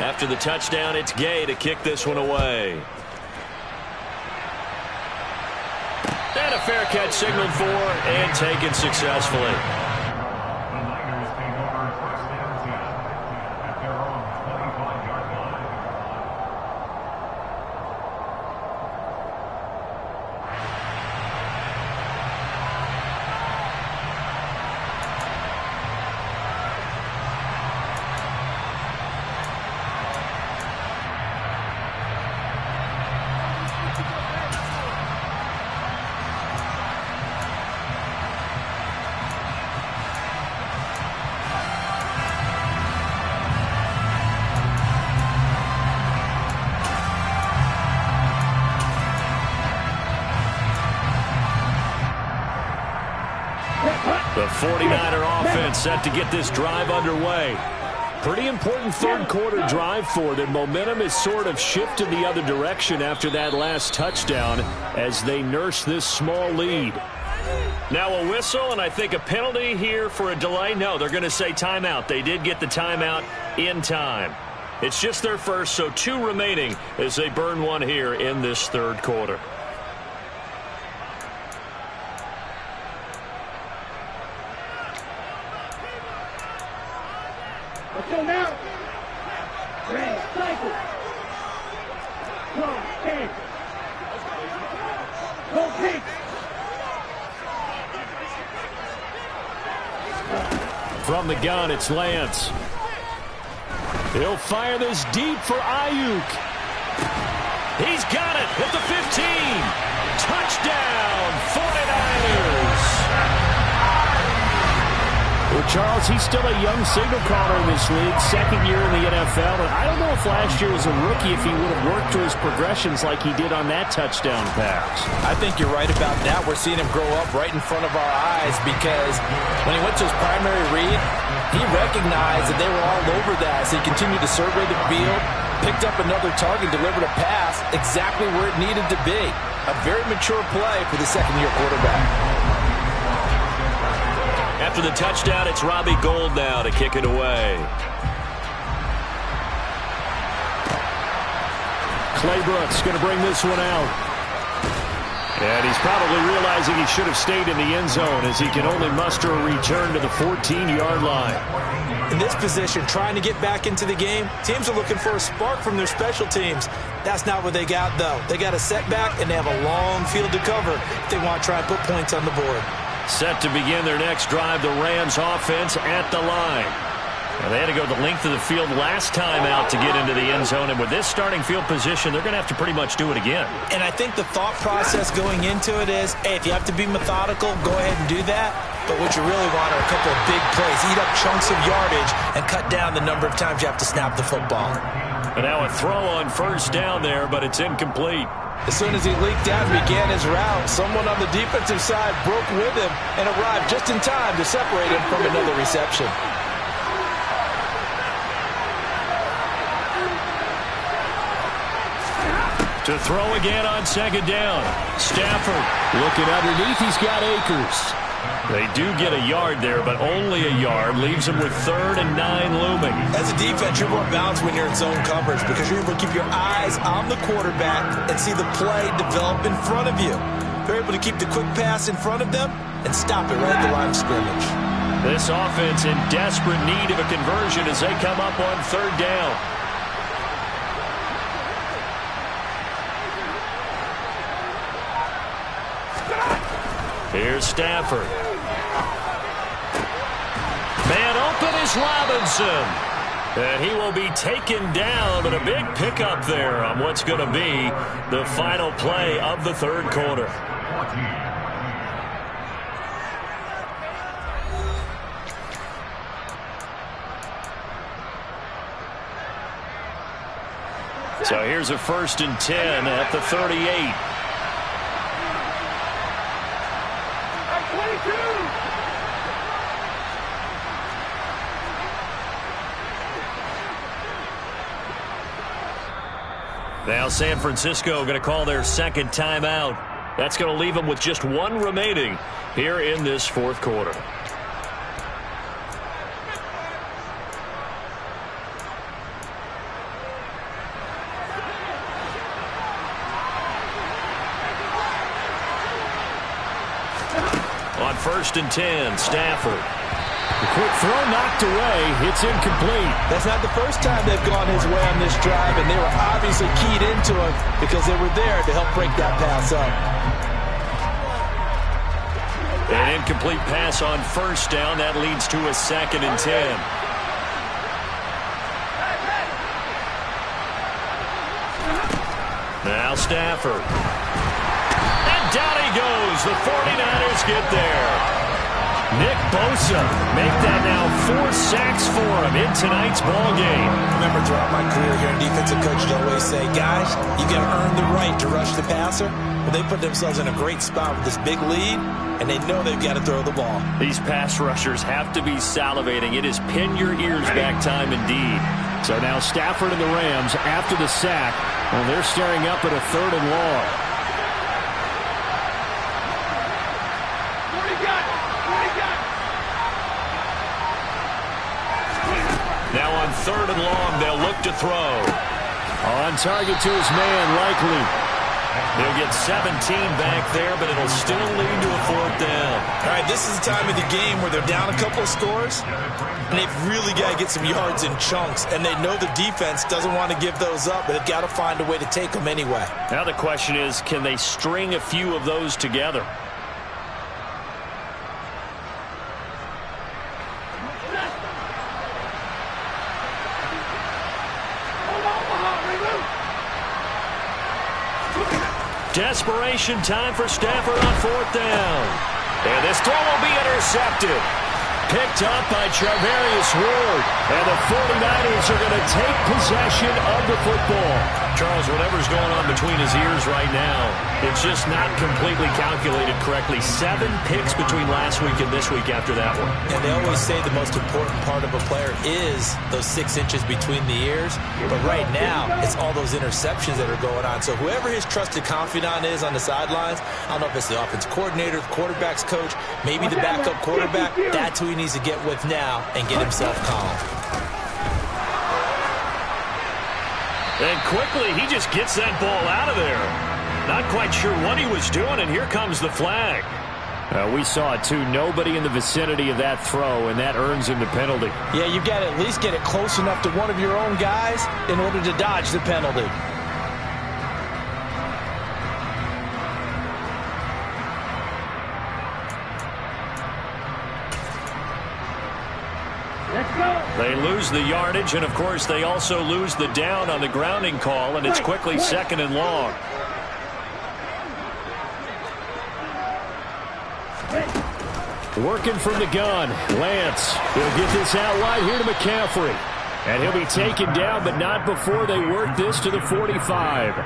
After the touchdown, it's Gay to kick this one away. And a fair catch signaled for and taken successfully. The 49er offense set to get this drive underway. Pretty important third quarter drive for them. Momentum has sort of shifted the other direction after that last touchdown as they nurse this small lead. Now a whistle and I think a penalty here for a delay. No, they're going to say timeout. They did get the timeout in time. It's just their first, so 2 remaining as they burn one here in this third quarter. Let's go now. Red, cycle. Go, stand. Go, kick. From the gun, it's Lance. He'll fire this deep for Ayuk. He's got it at the 15. Touchdown, 49ers. Well, Charles, he's still a young signal caller in this league, 2nd year in the NFL. And I don't know if last year as a rookie if he would have worked through his progressions like he did on that touchdown pass. I think you're right about that. We're seeing him grow up right in front of our eyes because when he went to his primary read, he recognized that they were all over that. So he continued to survey the field, picked up another target, delivered a pass exactly where it needed to be. A very mature play for the 2nd-year quarterback. After the touchdown, it's Robbie Gould now to kick it away. Clay Brooks going to bring this one out. And he's probably realizing he should have stayed in the end zone as he can only muster a return to the 14-yard line. In this position, trying to get back into the game, teams are looking for a spark from their special teams. That's not what they got, though. They got a setback, and they have a long field to cover if they want to try and put points on the board. Set to begin their next drive, the Rams offense at the line. Well, they had to go the length of the field last time out to get into the end zone, and with this starting field position, they're going to have to pretty much do it again. And I think the thought process going into it is, hey, if you have to be methodical, go ahead and do that. But what you really want are a couple of big plays, eat up chunks of yardage, and cut down the number of times you have to snap the football. And now a throw on first down there, but it's incomplete. As soon as he leaked out and began his route, someone on the defensive side broke with him and arrived just in time to separate him from another reception. To throw again on second down. Stafford looking underneath. He's got Akers. They do get a yard there, but only a yard. Leaves them with 3rd and 9 looming. As a defense, you're more balanced when you're in zone coverage because you're able to keep your eyes on the quarterback and see the play develop in front of you. They're able to keep the quick pass in front of them and stop it right at the line of scrimmage. This offense in desperate need of a conversion as they come up on 3rd down. Here's Stafford. Man open is Robinson. And he will be taken down, but a big pickup there on what's going to be the final play of the 3rd quarter. So here's a 1st and 10 at the 38. Now San Francisco going to call their 2nd timeout. That's going to leave them with just 1 remaining here in this 4th quarter. On 1st and 10, Stafford. The quick throw knocked away. It's incomplete. That's not the first time they've gone his way on this drive, and they were obviously keyed into it because they were there to help break that pass up. An incomplete pass on 1st down. That leads to a 2nd and 10. Now Stafford. And down he goes. The 49ers get there. Nick Bosa make that now 4 sacks for him in tonight's ball game. Remember, throughout my career here in defensive coaching, I always say, guys, you got to earn the right to rush the passer. Well, they put themselves in a great spot with this big lead, and they know they've got to throw the ball. These pass rushers have to be salivating. It is pin your ears back time indeed. So now Stafford and the Rams after the sack. Well, they're staring up at a 3rd and long. Now on 3rd and long, they'll look to throw. On target to his man, Likely. He'll get 17 back there, but it'll still lead to a 4th down. All right, this is the time of the game where they're down a couple of scores, and they've really got to get some yards in chunks, and they know the defense doesn't want to give those up, but they've got to find a way to take them anyway. Now the question is, can they string a few of those together? Desperation time for Stafford on 4th down. And this throw will be intercepted. Picked up by Charvarius Ward. And the 49ers are going to take possession of the football. Charles, whatever's going on between his ears right now, it's just not completely calculated correctly. 7 picks between last week and this week after that one. And they always say the most important part of a player is those 6 inches between the ears. But right now, it's all those interceptions that are going on. So whoever his trusted confidant is on the sidelines, I don't know if it's the offense coordinator, the quarterback's coach, maybe the backup quarterback, that's who he needs to get with now and get himself calm. And quickly, he just gets that ball out of there. Not quite sure what he was doing, and here comes the flag. We saw it, too. Nobody in the vicinity of that throw, and that earns him the penalty. Yeah, you've got to at least get it close enough to one of your own guys in order to dodge the penalty. They lose the yardage, and, of course, they also lose the down on the grounding call, and it's quickly second and long. Working from the gun, Lance. He'll get this out wide here to McCaffrey. And he'll be taken down, but not before they work this to the 45.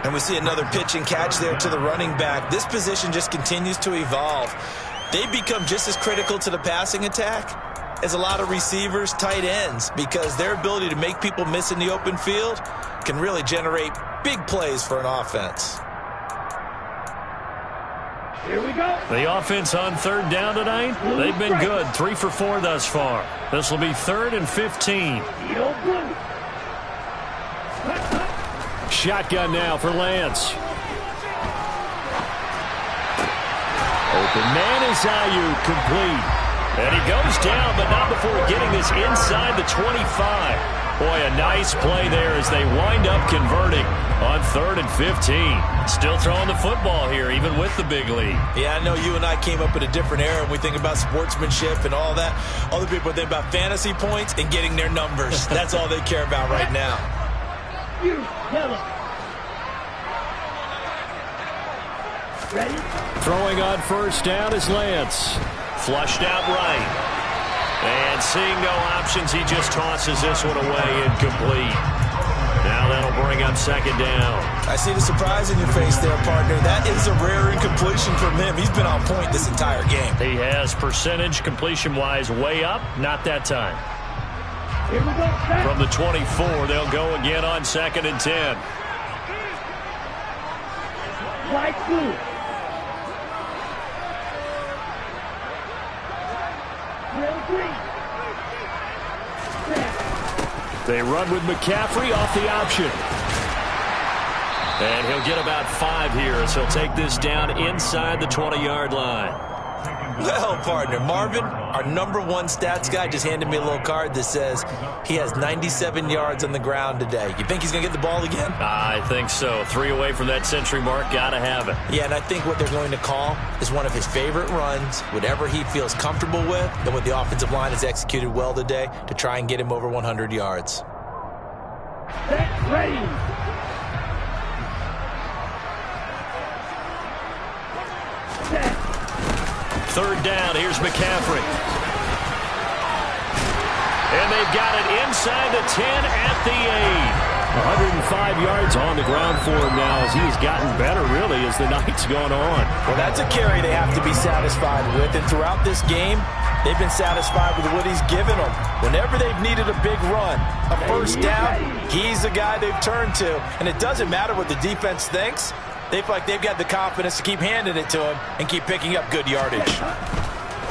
And we see another pitch and catch there to the running back. This position just continues to evolve. They become just as critical to the passing attack as a lot of receivers, tight ends, because their ability to make people miss in the open field can really generate big plays for an offense. Here we go. The offense on third down tonight, they've been good. 3 for 4 thus far. This will be 3rd and 15. Shotgun now for Lance. Open man is NEU, complete. And he goes down, but not before getting this inside the 25. Boy, a nice play there as they wind up converting on 3rd and 15. Still throwing the football here, even with the big lead. Yeah, I know you and I came up in a different era, and we think about sportsmanship and all that. Other people think about fantasy points and getting their numbers. That's all they care about right now. Ready? Throwing on first down is Lance. Flushed out right. And seeing no options, he just tosses this one away, incomplete. Now that'll bring up second down. I see the surprise in your face there, partner. That is a rare incompletion from him. He's been on point this entire game. He has percentage completion-wise way up. Not that time. Here we go. From the 24, they'll go again on 2nd and 10. White blue. They run with McCaffrey off the option. And he'll get about 5 here as he'll take this down inside the 20-yard line. Well, partner, Marvin, our #1 stats guy, just handed me a little card that says he has 97 yards on the ground today. You think he's going to get the ball again? I think so. 3 away from that century mark. Got to have it. Yeah, and I think what they're going to call is one of his favorite runs, whatever he feels comfortable with, and what the offensive line has executed well today to try and get him over 100 yards. Set, ready. Set. 3rd down. Here's McCaffrey. And they've got it inside the 10 at the 8. 105 yards on the ground for him now as he has gotten better, really, as the night's gone on. Well, that's a carry they have to be satisfied with. And throughout this game, they've been satisfied with what he's given them. Whenever they've needed a big run, a first down, he's the guy they've turned to. And it doesn't matter what the defense thinks. They feel like they've got the confidence to keep handing it to him and keep picking up good yardage.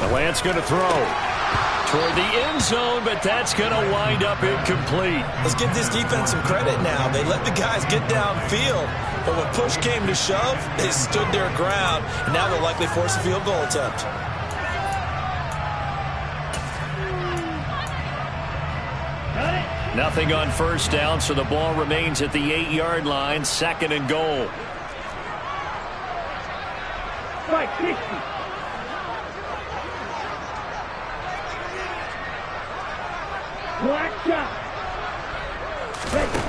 The Lance going to throw toward the end zone, but that's going to wind up incomplete. Let's give this defense some credit now. They let the guys get downfield, but when push came to shove, they stood their ground, and now they'll likely force a field goal attempt. Nothing on first down, so the ball remains at the 8-yard line, 2nd and goal. Strike 60. Black shot. Ready.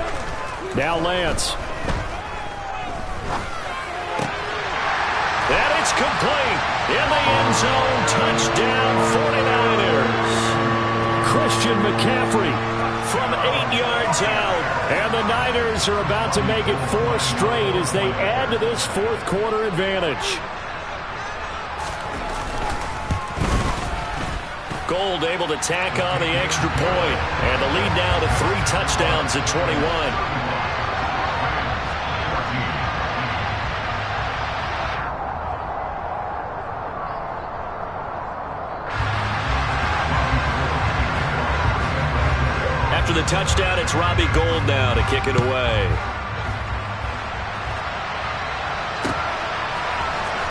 Now Lance. And it's complete. In the end zone, touchdown 49ers. Christian McCaffrey from 8 yards out. And the Niners are about to make it 4 straight as they add to this 4th quarter advantage. Gold able to tack on the extra point. And the lead now to 3 touchdowns at 21. After the touchdown, it's Robbie Gould now to kick it away.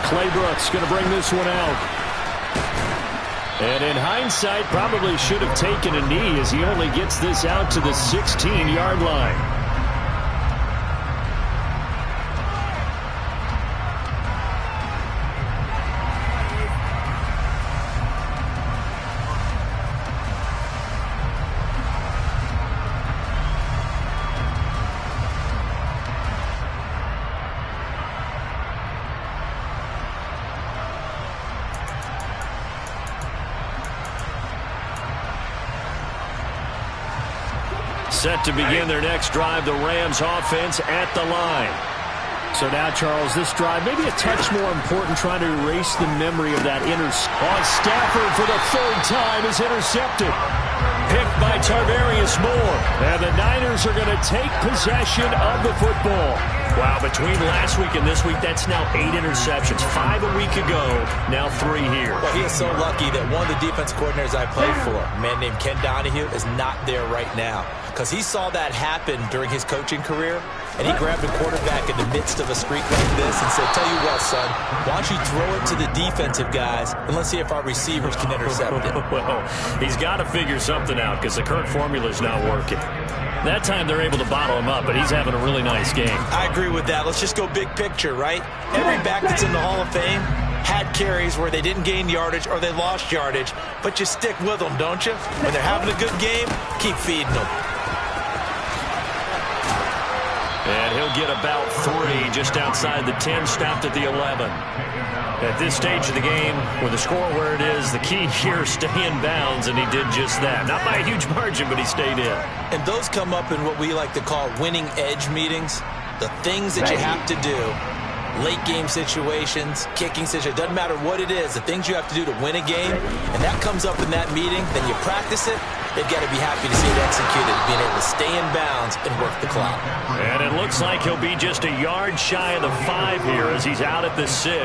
Claybrooks going to bring this one out. And in hindsight, probably should have taken a knee as he only gets this out to the 16-yard line. Set to begin their next drive, the Rams offense at the line. So now, Charles, this drive maybe a touch more important, trying to erase the memory of that Stafford for the third time is intercepted. Picked by Tarvarius Moore. And the Niners are going to take possession of the football. Wow, between last week and this week, that's now 8 interceptions. 5 a week ago, now 3 here. Well, he is so lucky that one of the defense coordinators I played for, a man named Ken Donahue, is not there right now. Because he saw that happen during his coaching career, and he grabbed a quarterback in the midst of a streak like this and said, tell you what, son, why don't you throw it to the defensive guys, and let's see if our receivers can intercept it. Well, he's got to figure something out because the current formula is not working. That time they're able to bottle him up, but he's having a really nice game. I agree with that. Let's just go big picture, right? Every back that's in the Hall of Fame had carries where they didn't gain yardage or they lost yardage, but you stick with them, don't you? When they're having a good game, keep feeding them. And he'll get about 3 just outside the 10, stopped at the 11. At this stage of the game, with the score where it is, the key here is stay in bounds, and he did just that. Not by a huge margin, but he stayed in. And those come up in what we like to call winning edge meetings. The things that you have to do, late game situations, kicking situations, doesn't matter what it is, the things you have to do to win a game, and that comes up in that meeting, then you practice it. They've got to be happy to see it executed, being able to stay in bounds and work the clock. And it looks like he'll be just a yard shy of the 5 here as he's out at the 6.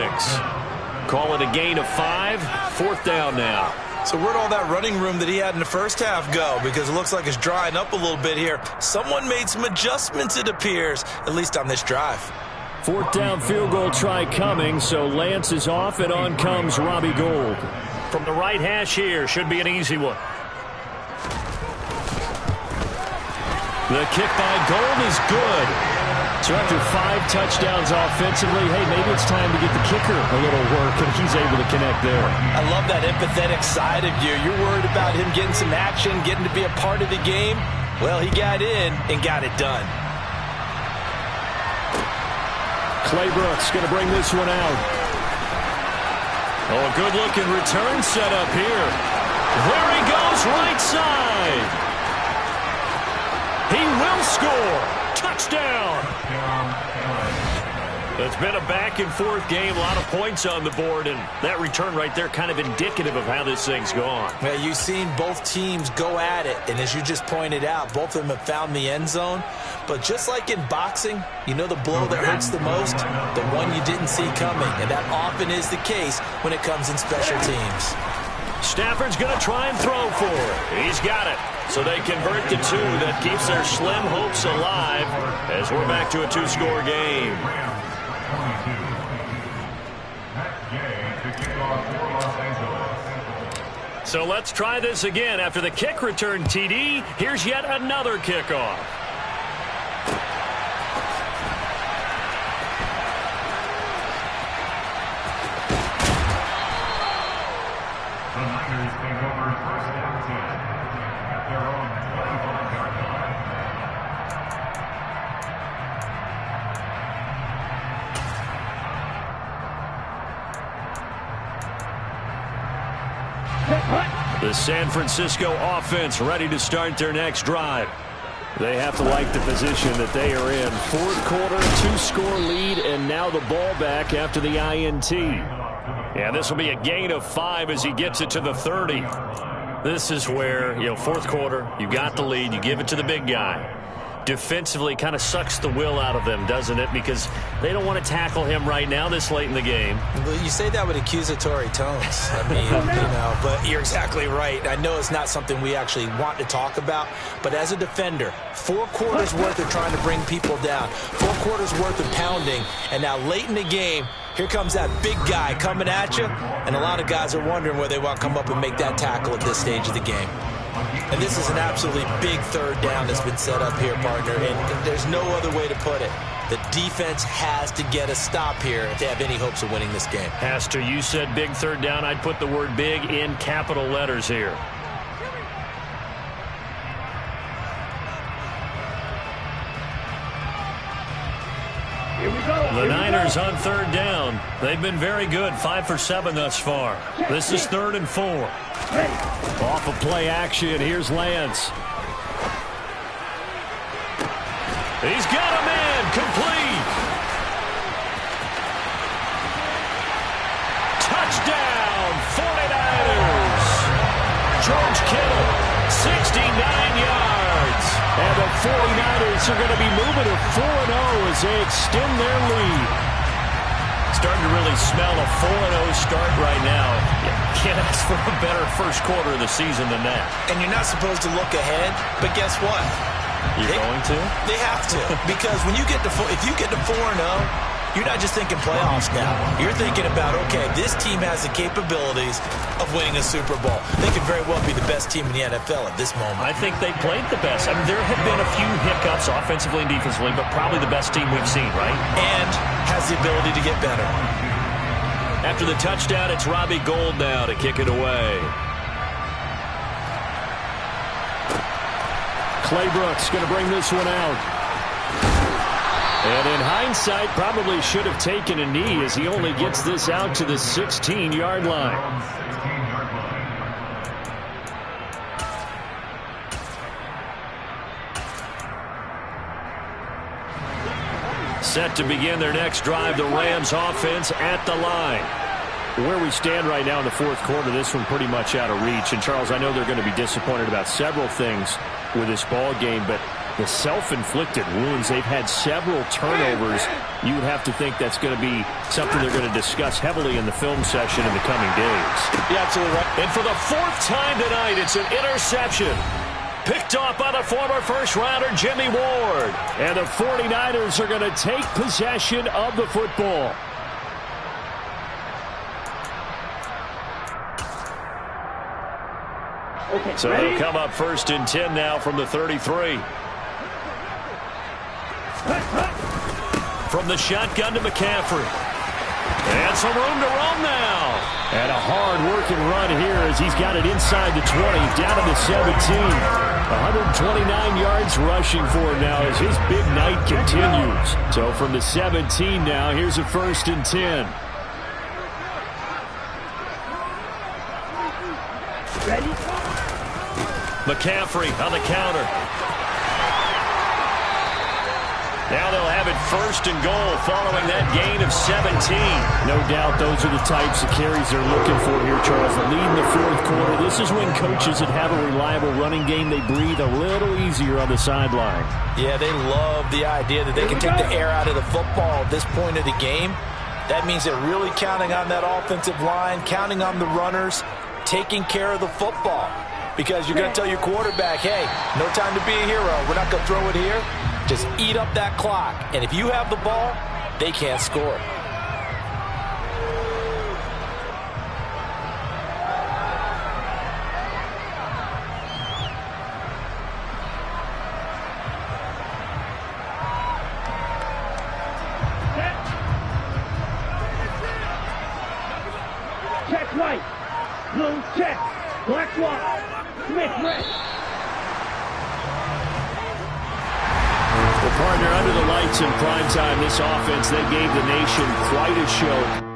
Call it a gain of 5, 4th down now. So where'd all that running room that he had in the first half go? Because it looks like it's drying up a little bit here. Someone made some adjustments, it appears, at least on this drive. 4th down field goal try coming, so Lance is off, and on comes Robbie Gould. From the right hash here, should be an easy one. The kick by Gould is good. So after 5 touchdowns offensively, hey, maybe it's time to get the kicker a little work, and he's able to connect there. I love that empathetic side of you. You're worried about him getting some action, getting to be a part of the game. Well, he got in and got it done. Claybrooks going to bring this one out. Oh, a good-looking return set up here. There he goes, right side. He will score. Touchdown. It's been a back-and-forth game, a lot of points on the board, and that return right there kind of indicative of how this thing's gone. Well, you've seen both teams go at it, and as you just pointed out, both of them have found the end zone. But just like in boxing, you know the blow that hurts the most? The one you didn't see coming, and that often is the case when it comes in special teams. Stafford's going to try and throw for it. He's got it. So they convert the 2. That keeps their slim hopes alive as we're back to a 2-score game. So let's try this again. After the kick return TD, here's yet another kickoff. The Niners take over 1st and 10 at their own 25-yard line. The San Francisco offense ready to start their next drive. They have to like the position that they are in. 4th quarter, 2-score lead, and now the ball back after the INT. And this will be a gain of 5 as he gets it to the 30. This is where, 4th quarter, you got the lead, you give it to the big guy. Defensively kind of sucks the will out of them, doesn't it? Because they don't want to tackle him right now this late in the game. You say that with accusatory tones. I mean, but you're exactly right. I know it's not something we actually want to talk about, but as a defender, 4 quarters worth of trying to bring people down, 4 quarters worth of pounding, and now late in the game, Here comes that big guy coming at you, and a lot of guys are wondering where they want to come up and make that tackle at this stage of the game. And this is an absolutely big third down that's been set up here, partner, and there's no other way to put it. The defense has to get a stop here if they have any hopes of winning this game. Pastor, you said big third down. I'd put the word big in capital letters here. The Niners on third down. They've been very good, 5 for 7 thus far. This is 3rd and 4. Off of play action, here's Lance. He's got a man, complete. Touchdown, 49ers. George Kittle, 69 yards. And the 49ers are going to be moving to 4-0 as they extend their lead. Starting to really smell a 4-0 start right now. You can't ask for a better first quarter of the season than that. And you're not supposed to look ahead, but guess what? You're going to? They have to. Because when you get to if you get to 4-0, you're not just thinking playoffs now. You're thinking about, okay, this team has the capabilities of winning a Super Bowl. They could very well be the best team in the NFL at this moment. I think they played the best. I mean, there have been a few hiccups offensively and defensively, but probably the best team we've seen, right? And has the ability to get better. After the touchdown, it's Robbie Gould now to kick it away. Clay Brooks going to bring this one out. And in hindsight, probably should have taken a knee as he only gets this out to the 16-yard line. Set to begin their next drive, the Rams offense at the line. Where we stand right now in the fourth quarter, this one pretty much out of reach. And, Charles, I know they're going to be disappointed about several things with this ball game, but the self-inflicted wounds, they've had several turnovers. You would have to think that's going to be something they're going to discuss heavily in the film session in the coming days. Yeah, absolutely right. And for the 4th time tonight, it's an interception. Picked off by the former first-rounder Jimmy Ward. And the 49ers are going to take possession of the football. Okay, so ready? they'll come up 1st and 10 now from the 33. From the shotgun to McCaffrey. And some room to roam now. And a hard-working run here as he's got it inside the 20, down to the 17. 129 yards rushing for him now as his big night continues. So from the 17 now, here's a 1st and 10. Ready? McCaffrey on the counter. Now they'll have it 1st and goal following that gain of 17. No doubt those are the types of carries they're looking for here, Charles. The lead in the fourth quarter. This is when coaches that have a reliable running game, they breathe a little easier on the sideline. Yeah, they love the idea that they can take the air out of the football at this point of the game. That means they're really counting on that offensive line, counting on the runners, taking care of the football. Because you're going to tell your quarterback, hey, no time to be a hero. We're not going to throw it here. Just eat up that clock. And if you have the ball, they can't score. Check right. Blue check. Black one. Smith red. Well, partner, under the lights in prime time, this offense, they gave the nation quite a show.